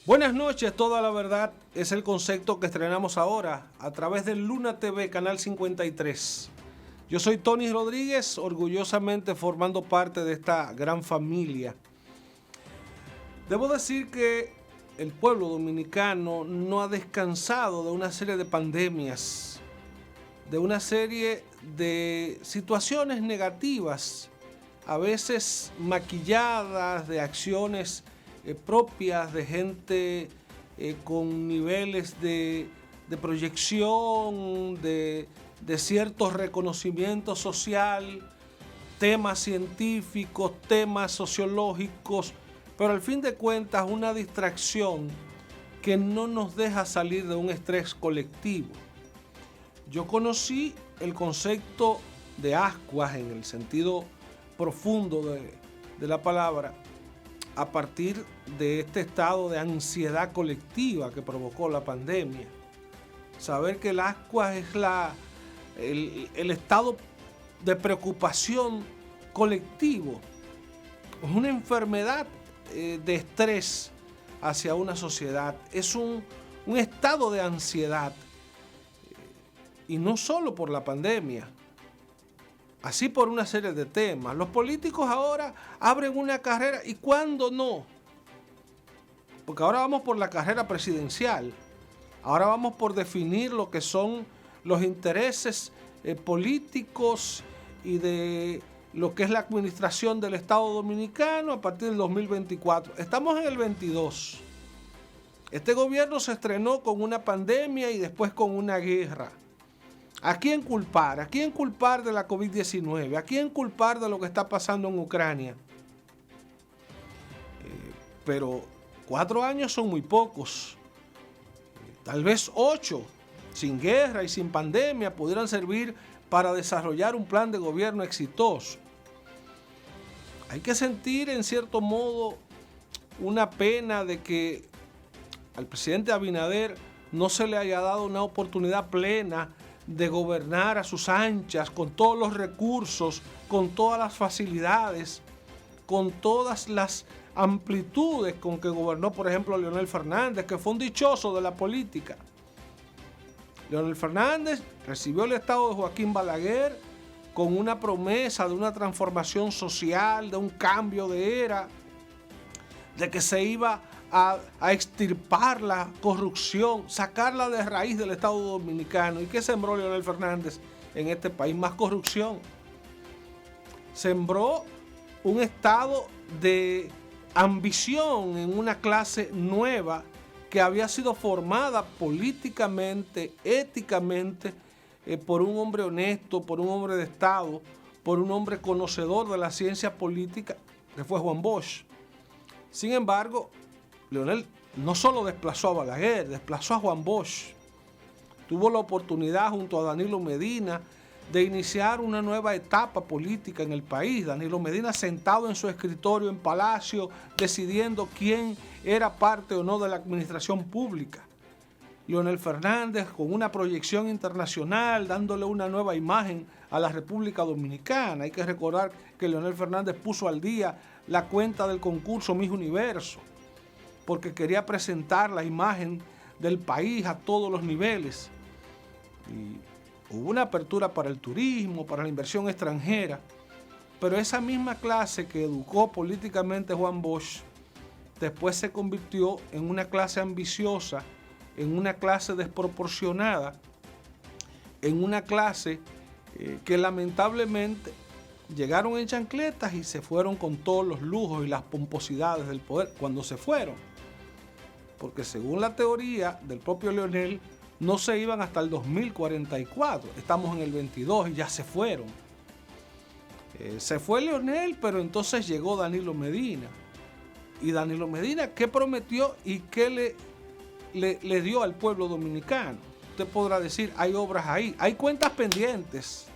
Buenas noches, toda la verdad es el concepto que estrenamos ahora a través de Luna TV, Canal 53. Yo soy Tony Rodríguez, orgullosamente formando parte de esta gran familia. Debo decir que el pueblo dominicano no ha descansado de una serie de pandemias, de una serie de situaciones negativas, a veces maquilladas, de acciones propias de gente con niveles de proyección, de cierto reconocimiento social, temas científicos, temas sociológicos, pero al fin de cuentas una distracción que no nos deja salir de un estrés colectivo. Yo conocí el concepto de ascuas en el sentido profundo de la palabra a partir de este estado de ansiedad colectiva que provocó la pandemia. Saber que el ascuas es el estado de preocupación colectivo, es una enfermedad de estrés hacia una sociedad, es un estado de ansiedad, y no solo por la pandemia, así por una serie de temas. Los políticos ahora abren una carrera, ¿y cuándo no? Porque ahora vamos por la carrera presidencial, ahora vamos por definir lo que son los intereses políticos y de lo que es la administración del Estado Dominicano a partir del 2024. Estamos en el 22. Este gobierno se estrenó con una pandemia y después con una guerra. ¿A quién culpar? ¿A quién culpar de la COVID-19? ¿A quién culpar de lo que está pasando en Ucrania? Pero 4 años son muy pocos. Tal vez 8, sin guerra y sin pandemia, pudieran servir para desarrollar un plan de gobierno exitoso. Hay que sentir, en cierto modo, una pena de que al presidente Abinader no se le haya dado una oportunidad plena de gobernar a sus anchas, con todos los recursos, con todas las facilidades, con todas las amplitudes con que gobernó, por ejemplo, Leonel Fernández, que fue un dichoso de la política. Leonel Fernández recibió el estado de Joaquín Balaguer con una promesa de una transformación social, de un cambio de era, de que se iba a extirpar la corrupción, sacarla de raíz del Estado Dominicano. ¿Y qué sembró Leonel Fernández en este país? Más corrupción. Sembró un estado de ambición en una clase nueva que había sido formada políticamente, éticamente, por un hombre honesto, por un hombre de Estado, por un hombre conocedor de la ciencia política, que fue Juan Bosch. Sin embargo, Leonel no solo desplazó a Balaguer, desplazó a Juan Bosch. Tuvo la oportunidad junto a Danilo Medina de iniciar una nueva etapa política en el país. Danilo Medina sentado en su escritorio en Palacio, decidiendo quién era parte o no de la administración pública. Leonel Fernández con una proyección internacional, dándole una nueva imagen a la República Dominicana. Hay que recordar que Leonel Fernández puso al día la cuenta del concurso Miss Universo, porque quería presentar la imagen del país a todos los niveles. Y hubo una apertura para el turismo, para la inversión extranjera, pero esa misma clase que educó políticamente Juan Bosch, después se convirtió en una clase ambiciosa, en una clase desproporcionada, en una clase que lamentablemente llegaron en chancletas y se fueron con todos los lujos y las pomposidades del poder cuando se fueron. Porque según la teoría del propio Leonel, no se iban hasta el 2044. Estamos en el 22 y ya se fueron. Se fue Leonel, pero entonces llegó Danilo Medina. Y Danilo Medina, ¿qué prometió y qué le dio al pueblo dominicano? Usted podrá decir, hay obras ahí, hay cuentas pendientes,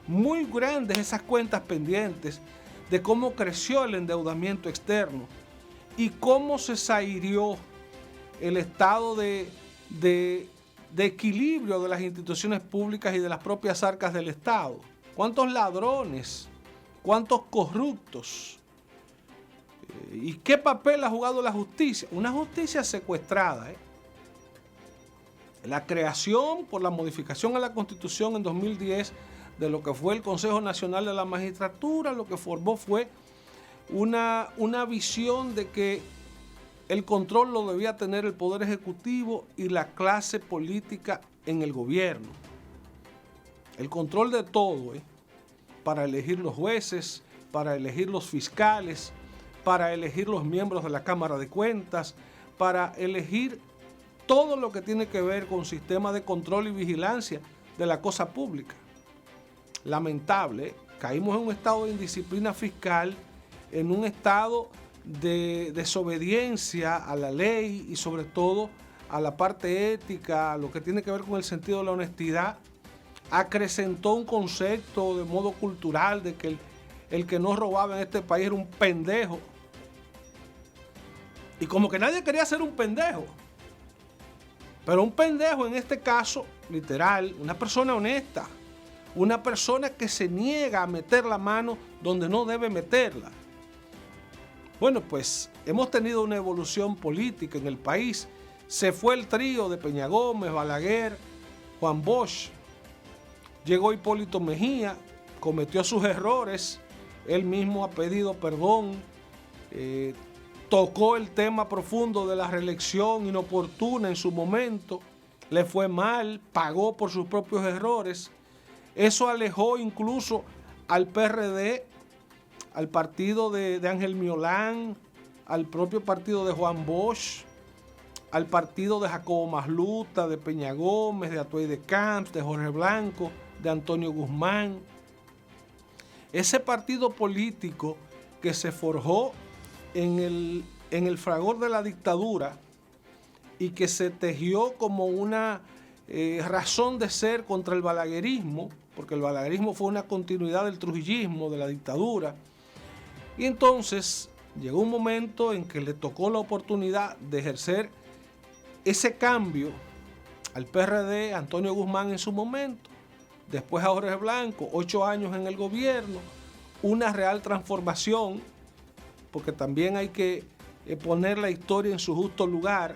muy grandes esas cuentas pendientes, de cómo creció el endeudamiento externo y cómo se sairió el estado de equilibrio de las instituciones públicas y de las propias arcas del Estado. ¿Cuántos ladrones? ¿Cuántos corruptos ¿Y qué papel ha jugado la justicia? Una justicia secuestrada. La creación por la modificación a la Constitución en 2010 de lo que fue el Consejo Nacional de la Magistratura, lo que formó fue una visión de que el control lo debía tener el Poder Ejecutivo y la clase política en el gobierno. El control de todo, para elegir los jueces, para elegir los fiscales, para elegir los miembros de la Cámara de Cuentas, para elegir todo lo que tiene que ver con sistema de control y vigilancia de la cosa pública. Lamentable, caímos en un estado de indisciplina fiscal, en un estado de desobediencia a la ley y sobre todo a la parte ética, a lo que tiene que ver con el sentido de la honestidad. Acrecentó un concepto de modo cultural de que el que no robaba en este país era un pendejo. Y como que nadie quería ser un pendejo. Pero un pendejo en este caso, literal, una persona honesta, una persona que se niega a meter la mano donde no debe meterla. Bueno, pues hemos tenido una evolución política en el país. Se fue el trío de Peña Gómez, Balaguer, Juan Bosch. Llegó Hipólito Mejía, cometió sus errores. Él mismo ha pedido perdón. Tocó el tema profundo de la reelección inoportuna en su momento. Le fue mal, pagó por sus propios errores. Eso alejó incluso al PRD, al partido de Ángel Miolán, al propio partido de Juan Bosch, al partido de Jacobo Masluta, de Peña Gómez, de Atuey de Camps, de Jorge Blanco, de Antonio Guzmán. Ese partido político que se forjó en el fragor de la dictadura y que se tejió como una razón de ser contra el balaguerismo, porque el balaguerismo fue una continuidad del trujillismo, de la dictadura. Y entonces llegó un momento en que le tocó la oportunidad de ejercer ese cambio al PRD, Antonio Guzmán en su momento, después a Jorge Blanco, 8 años en el gobierno, una real transformación, porque también hay que poner la historia en su justo lugar.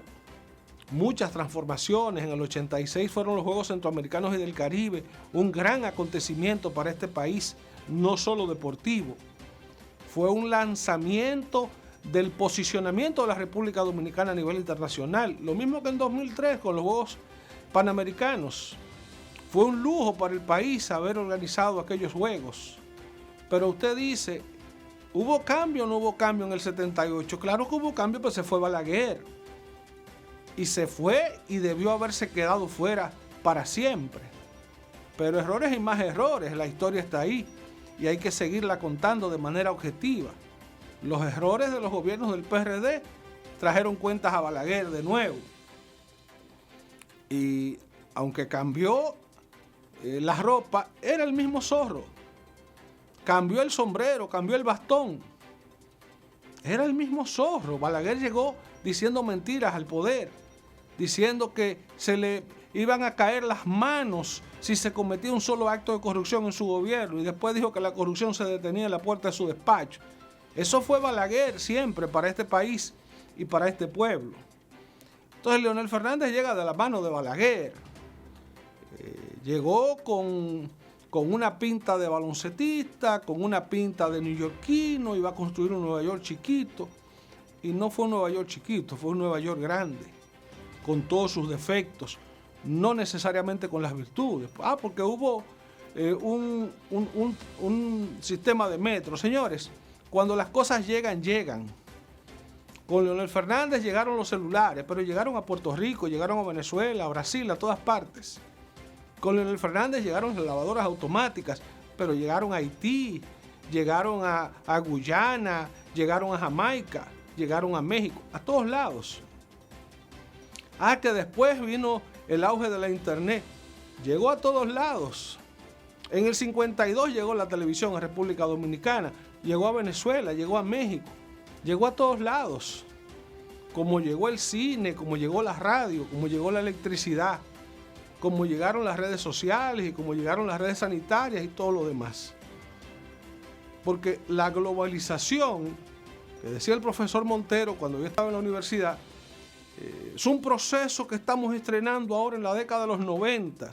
Muchas transformaciones. En el 86 fueron los Juegos Centroamericanos y del Caribe, un gran acontecimiento para este país, no solo deportivo. Fue un lanzamiento del posicionamiento de la República Dominicana a nivel internacional. Lo mismo que en 2003 con los Juegos Panamericanos. Fue un lujo para el país haber organizado aquellos Juegos. Pero usted dice, ¿hubo cambio o no hubo cambio en el 78? Claro que hubo cambio, pero se fue Balaguer. Y se fue y debió haberse quedado fuera para siempre. Pero errores y más errores, la historia está ahí y hay que seguirla contando de manera objetiva. Los errores de los gobiernos del PRD trajeron cuentas a Balaguer de nuevo. Y aunque cambió la ropa, era el mismo zorro. Cambió el sombrero, cambió el bastón. Era el mismo zorro. Balaguer llegó diciendo mentiras al poder, diciendo que se le iban a caer las manos si se cometía un solo acto de corrupción en su gobierno, y después dijo que la corrupción se detenía en la puerta de su despacho. Eso fue Balaguer siempre para este país y para este pueblo. Entonces Leonel Fernández llega de la mano de Balaguer. Llegó con una pinta de baloncetista, con una pinta de neoyorquino, iba a construir un Nueva York chiquito. Y no fue un Nueva York chiquito, fue un Nueva York grande, con todos sus defectos, no necesariamente con las virtudes. Porque hubo un sistema de metro. Señores, cuando las cosas llegan, llegan. Con Leonel Fernández llegaron los celulares, pero llegaron a Puerto Rico, llegaron a Venezuela, a Brasil, a todas partes. Con Leonel Fernández llegaron las lavadoras automáticas, pero llegaron a Haití, llegaron a Guyana, llegaron a Jamaica, llegaron a México, a todos lados. Que después vino el auge de la internet, llegó a todos lados. En el 52 llegó la televisión a República Dominicana, llegó a Venezuela, llegó a México, llegó a todos lados. Como llegó el cine, como llegó la radio, como llegó la electricidad, como llegaron las redes sociales y como llegaron las redes sanitarias y todo lo demás. Porque la globalización Decía el profesor Montero cuando yo estaba en la universidad, es un proceso que estamos estrenando ahora en la década de los 90.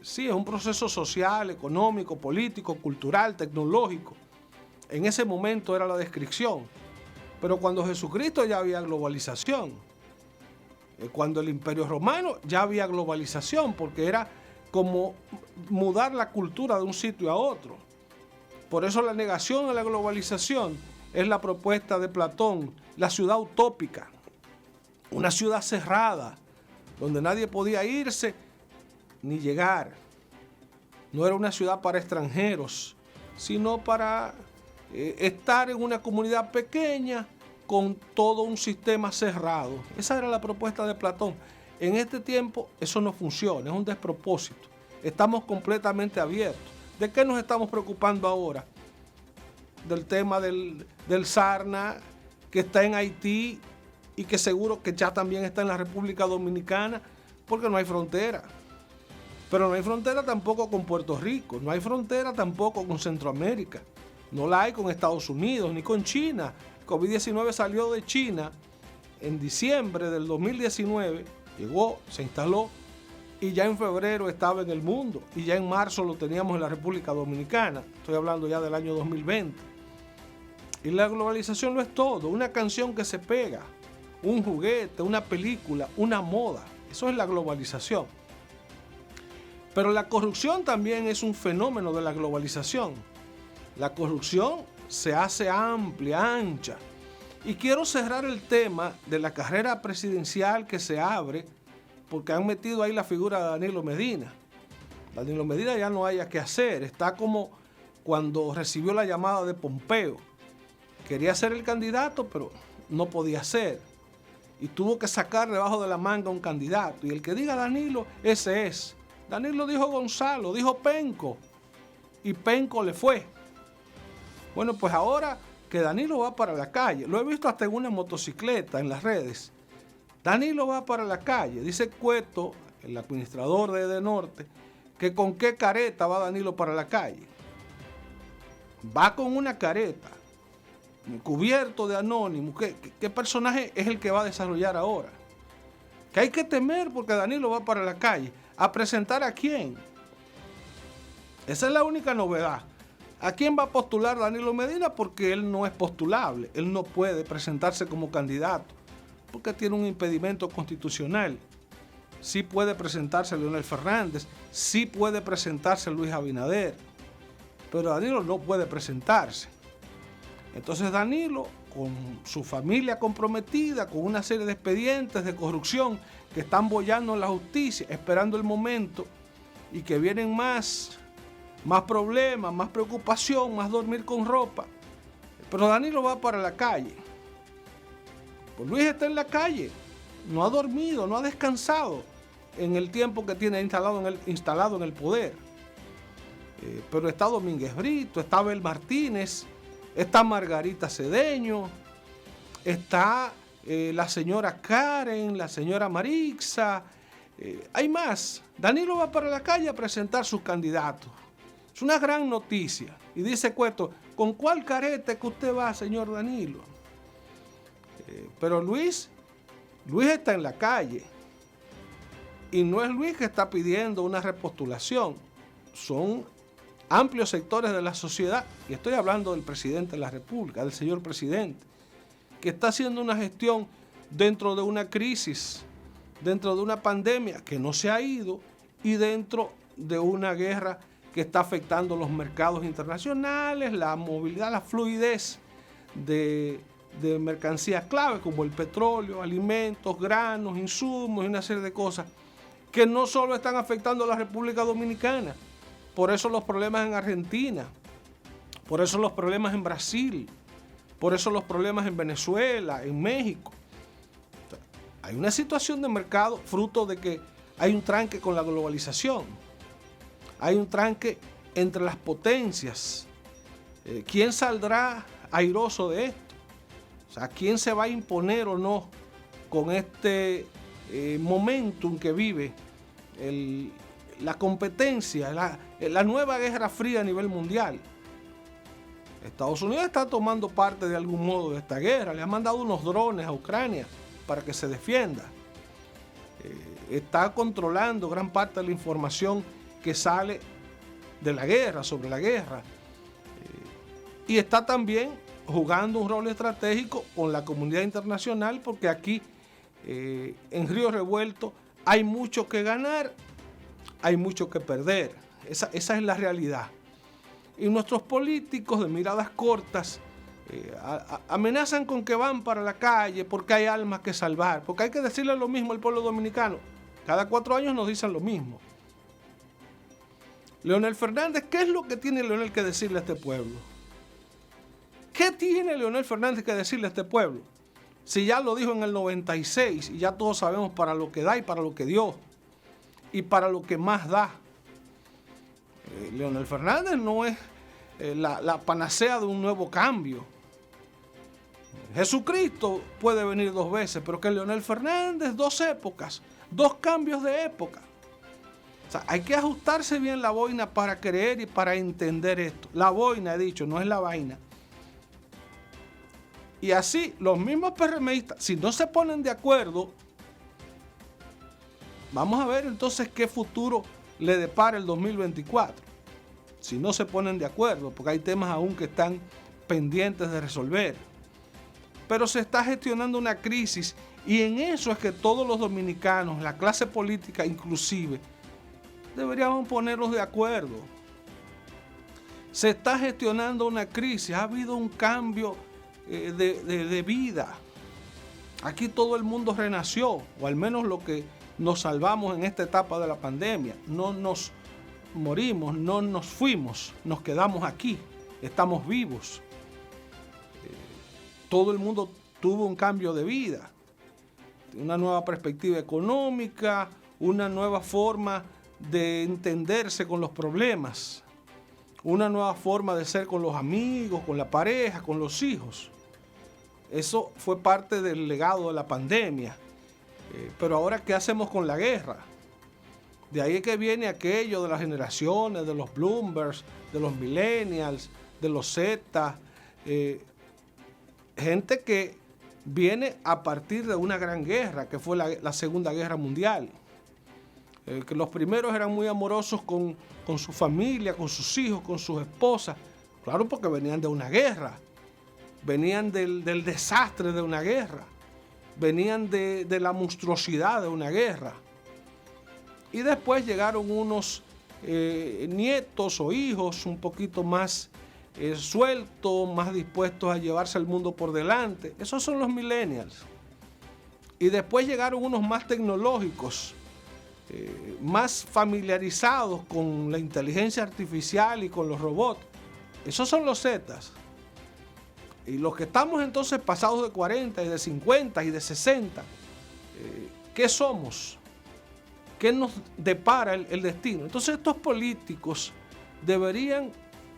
Sí, es un proceso social, económico, político, cultural, tecnológico. En ese momento era la descripción. Pero cuando Jesucristo ya había globalización. Cuando el Imperio Romano ya había globalización, porque era como mudar la cultura de un sitio a otro. Por eso la negación a la globalización es la propuesta de Platón, la ciudad utópica, una ciudad cerrada, donde nadie podía irse ni llegar. No era una ciudad para extranjeros, sino para estar en una comunidad pequeña con todo un sistema cerrado. Esa era la propuesta de Platón. En este tiempo eso no funciona, es un despropósito. Estamos completamente abiertos. ¿De qué nos estamos preocupando ahora? Del tema del Sarna, que está en Haití y que seguro que ya también está en la República Dominicana, porque no hay frontera. Pero no hay frontera tampoco con Puerto Rico, no hay frontera tampoco con Centroamérica, no la hay con Estados Unidos ni con China. COVID-19 salió de China en diciembre del 2019, llegó, se instaló y ya en febrero estaba en el mundo y ya en marzo lo teníamos en la República Dominicana. Estoy hablando ya del año 2020. Y la globalización no es todo, una canción que se pega, un juguete, una película, una moda. Eso es la globalización. Pero la corrupción también es un fenómeno de la globalización. La corrupción se hace amplia, ancha. Y quiero cerrar el tema de la carrera presidencial que se abre, porque han metido ahí la figura de Danilo Medina. Danilo Medina ya no haya que hacer, está como cuando recibió la llamada de Pompeo. Quería ser el candidato, pero no podía ser. Y tuvo que sacar debajo de la manga un candidato. Y el que diga Danilo, ese es. Danilo dijo Gonzalo, dijo Penco. Y Penco le fue. Bueno, pues ahora que Danilo va para la calle, lo he visto hasta en una motocicleta en las redes. Danilo va para la calle. Dice Cueto, el administrador de Edenorte, que con qué careta va Danilo para la calle. Va con una careta, cubierto de anónimo. ¿Qué personaje es el que va a desarrollar ahora? Que hay que temer porque Danilo va para la calle. ¿A presentar a quién? Esa es la única novedad. ¿A quién va a postular Danilo Medina? Porque él no es postulable. Él no puede presentarse como candidato porque tiene un impedimento constitucional. Sí puede presentarse Leonel Fernández, sí puede presentarse Luis Abinader, pero Danilo no puede presentarse. Entonces Danilo, con su familia comprometida, con una serie de expedientes de corrupción que están boyando en la justicia, esperando el momento, y que vienen más problemas, más preocupación, más dormir con ropa. Pero Danilo va para la calle. Pues Luis está en la calle, no ha dormido, no ha descansado en el tiempo que tiene instalado en el poder. Pero está Domínguez Brito, está Abel Martínez, está Margarita Cedeño, está la señora Karen, la señora Marixa, hay más. Danilo va para la calle a presentar sus candidatos. Es una gran noticia. Y dice Cueto, ¿con cuál careta que usted va, señor Danilo? Pero Luis está en la calle. Y no es Luis que está pidiendo una repostulación. Son amplios sectores de la sociedad, y estoy hablando del presidente de la República, del señor presidente, que está haciendo una gestión dentro de una crisis, dentro de una pandemia que no se ha ido y dentro de una guerra que está afectando los mercados internacionales, la movilidad, la fluidez de mercancías clave como el petróleo, alimentos, granos, insumos y una serie de cosas que no solo están afectando a la República Dominicana. Por eso los problemas en Argentina, por eso los problemas en Brasil, por eso los problemas en Venezuela, en México. Hay una situación de mercado fruto de que hay un tranque con la globalización. Hay un tranque entre las potencias. ¿Quién saldrá airoso de esto? O sea, ¿quién se va a imponer o no con este momentum que vive la competencia, la nueva guerra fría a nivel mundial? Estados Unidos está tomando parte de algún modo de esta guerra. Le ha mandado unos drones a Ucrania para que se defienda. Está controlando gran parte de la información que sale de la guerra, sobre la guerra. Y está también jugando un rol estratégico con la comunidad internacional, porque aquí en Río Revuelto hay mucho que ganar, hay mucho que perder. Esa es la realidad. Y nuestros políticos de miradas cortas amenazan con que van para la calle porque hay almas que salvar, porque hay que decirle lo mismo al pueblo dominicano. Cada 4 años nos dicen lo mismo. Leonel Fernández, ¿qué es lo que tiene Leonel que decirle a este pueblo? ¿Qué tiene Leonel Fernández que decirle a este pueblo? Si ya lo dijo en el 96 y ya todos sabemos para lo que da y para lo que dio y para lo que más da. Leonel Fernández no es la panacea de un nuevo cambio. Jesucristo puede venir 2 veces, pero que Leonel Fernández, 2 épocas, 2 cambios de época. O sea, hay que ajustarse bien la boina para creer y para entender esto. La boina, he dicho, no es la vaina. Y así, los mismos PRMistas, si no se ponen de acuerdo, vamos a ver entonces qué futuro le depara el 2024. Si no se ponen de acuerdo, porque hay temas aún que están pendientes de resolver. Pero se está gestionando una crisis y en eso es que todos los dominicanos, la clase política inclusive, deberíamos ponernos de acuerdo. Se está gestionando una crisis, ha habido un cambio de vida. Aquí todo el mundo renació, o al menos lo que nos salvamos en esta etapa de la pandemia. No nos morimos, no nos fuimos, nos quedamos aquí, estamos vivos. Todo el mundo tuvo un cambio de vida, una nueva perspectiva económica, una nueva forma de entenderse con los problemas, una nueva forma de ser con los amigos, con la pareja, con los hijos. Eso fue parte del legado de la pandemia. Pero ahora, ¿qué hacemos con la guerra? De ahí es que viene aquello de las generaciones, de los Bloombergs, de los Millennials, de los Z, gente que viene a partir de una gran guerra, que fue la Segunda Guerra Mundial. Que los primeros eran muy amorosos con su familia, con sus hijos, con sus esposas. Claro, porque venían de una guerra, venían del desastre de una guerra, venían de la monstruosidad de una guerra. Y después llegaron unos nietos o hijos un poquito más sueltos, más dispuestos a llevarse el mundo por delante. Esos son los millennials. Y después llegaron unos más tecnológicos, más familiarizados con la inteligencia artificial y con los robots. Esos son los Zetas. Y los que estamos entonces pasados de 40 y de 50 y de 60, ¿qué somos? ¿Qué nos depara el destino? Entonces estos políticos deberían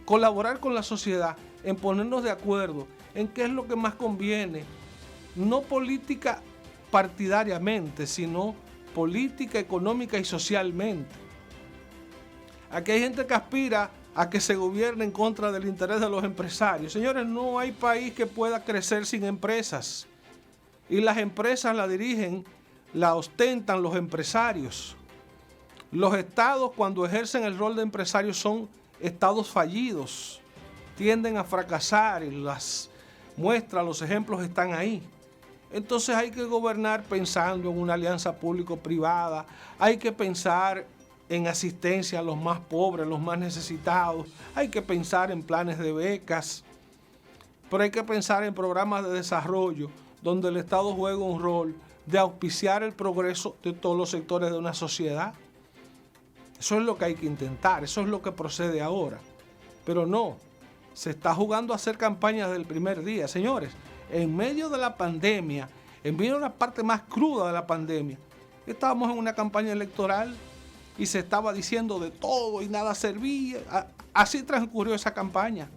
colaborar con la sociedad en ponernos de acuerdo en qué es lo que más conviene, no política partidariamente, sino política, económica y socialmente. Aquí hay gente que aspira a que se gobierne en contra del interés de los empresarios. Señores, no hay país que pueda crecer sin empresas. Y las empresas la dirigen, la ostentan los empresarios. Los estados, cuando ejercen el rol de empresarios, son estados fallidos. Tienden a fracasar y las muestras, los ejemplos están ahí. Entonces hay que gobernar pensando en una alianza público-privada. Hay que pensar en asistencia a los más pobres, los más necesitados. Hay que pensar en planes de becas. Pero hay que pensar en programas de desarrollo donde el Estado juega un rol de auspiciar el progreso de todos los sectores de una sociedad. Eso es lo que hay que intentar, eso es lo que procede ahora. Pero no, se está jugando a hacer campañas del primer día. Señores, en medio de la pandemia, en medio de la parte más cruda de la pandemia, estábamos en una campaña electoral y se estaba diciendo de todo y nada servía. Así transcurrió esa campaña.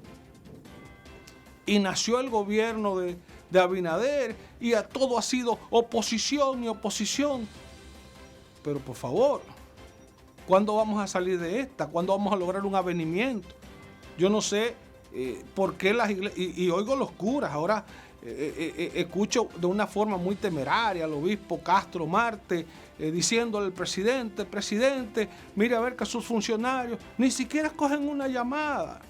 Y nació el gobierno de Abinader y a todo ha sido oposición y oposición. Pero por favor, ¿cuándo vamos a salir de esta? ¿Cuándo vamos a lograr un avenimiento? Yo no sé ¿por qué las iglesias? Y oigo los curas, ahora escucho de una forma muy temeraria al obispo Castro Marte diciéndole al presidente, mire a ver que sus funcionarios ni siquiera cogen una llamada.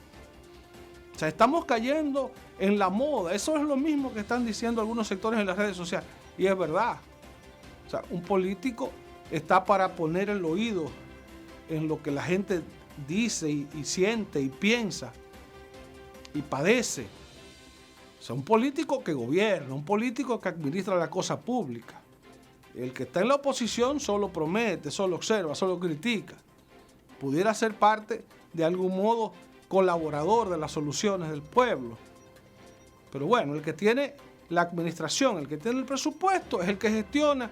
O sea, estamos cayendo en la moda. Eso es lo mismo que están diciendo algunos sectores en las redes sociales. Y es verdad. O sea, un político está para poner el oído en lo que la gente dice y siente y piensa y padece. O sea, un político que gobierna, un político que administra la cosa pública. El que está en la oposición solo promete, solo observa, solo critica. Pudiera ser parte, de algún modo, colaborador de las soluciones del pueblo. Pero bueno, el que tiene la administración, el que tiene el presupuesto, es el que gestiona,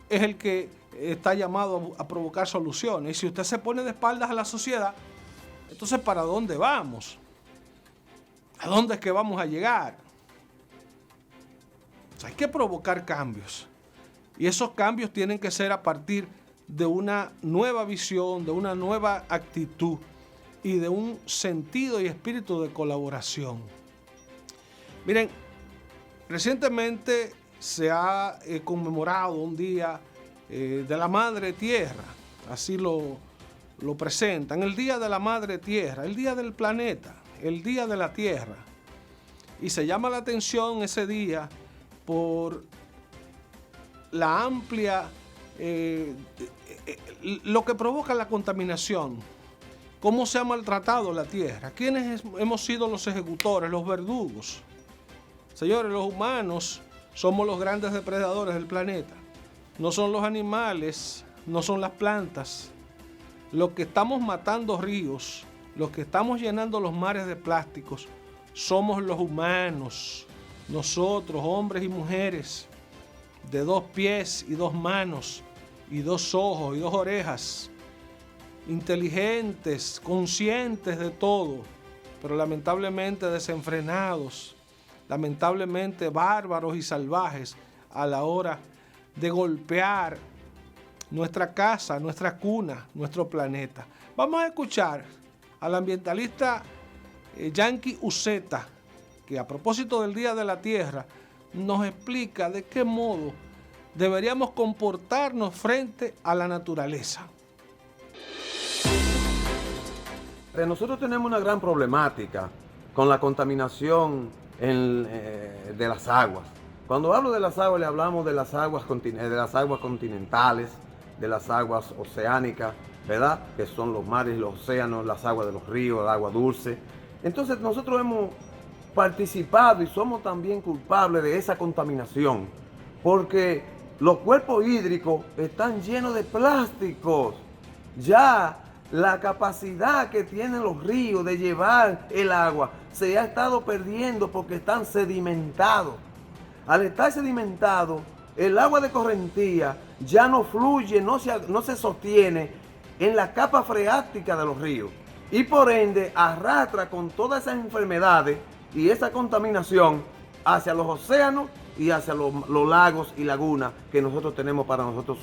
es el que está llamado a provocar soluciones. Y si usted se pone de espaldas a la sociedad, entonces ¿para dónde vamos? ¿A dónde es que vamos a llegar? O sea, hay que provocar cambios. Y esos cambios tienen que ser a partir de una nueva visión, de una nueva actitud y de un sentido y espíritu de colaboración. Miren, recientemente se ha conmemorado un día de la Madre Tierra, así lo presentan, el Día de la Madre Tierra, el Día del Planeta, el Día de la Tierra. Y se llama la atención ese día por la amplia, lo que provoca la contaminación, cómo se ha maltratado la tierra, quiénes hemos sido los ejecutores, los verdugos. Señores, los humanos somos los grandes depredadores del planeta, no son los animales, no son las plantas. Los que estamos matando ríos, los que estamos llenando los mares de plásticos, somos los humanos, nosotros, hombres y mujeres, de 2 pies y 2 manos, y 2 ojos y 2 orejas, inteligentes, conscientes de todo, pero lamentablemente desenfrenados, lamentablemente bárbaros y salvajes a la hora de golpear nuestra casa, nuestra cuna, nuestro planeta. Vamos a escuchar al ambientalista Yanky Uceta, que a propósito del Día de la Tierra nos explica de qué modo deberíamos comportarnos frente a la naturaleza. Nosotros tenemos una gran problemática con la contaminación de las aguas. Cuando hablo de las aguas, le hablamos de las aguas continentales, de las aguas oceánicas, ¿verdad? Que son los mares, los océanos, las aguas de los ríos, el agua dulce. Entonces nosotros hemos participado y somos también culpables de esa contaminación, porque los cuerpos hídricos están llenos de plásticos. Ya la capacidad que tienen los ríos de llevar el agua se ha estado perdiendo porque están sedimentados. Al estar sedimentado, el agua de correntía ya no fluye, no se sostiene en la capa freática de los ríos y por ende arrastra con todas esas enfermedades y esa contaminación hacia los océanos y hacia los lagos y lagunas que nosotros tenemos para nosotros.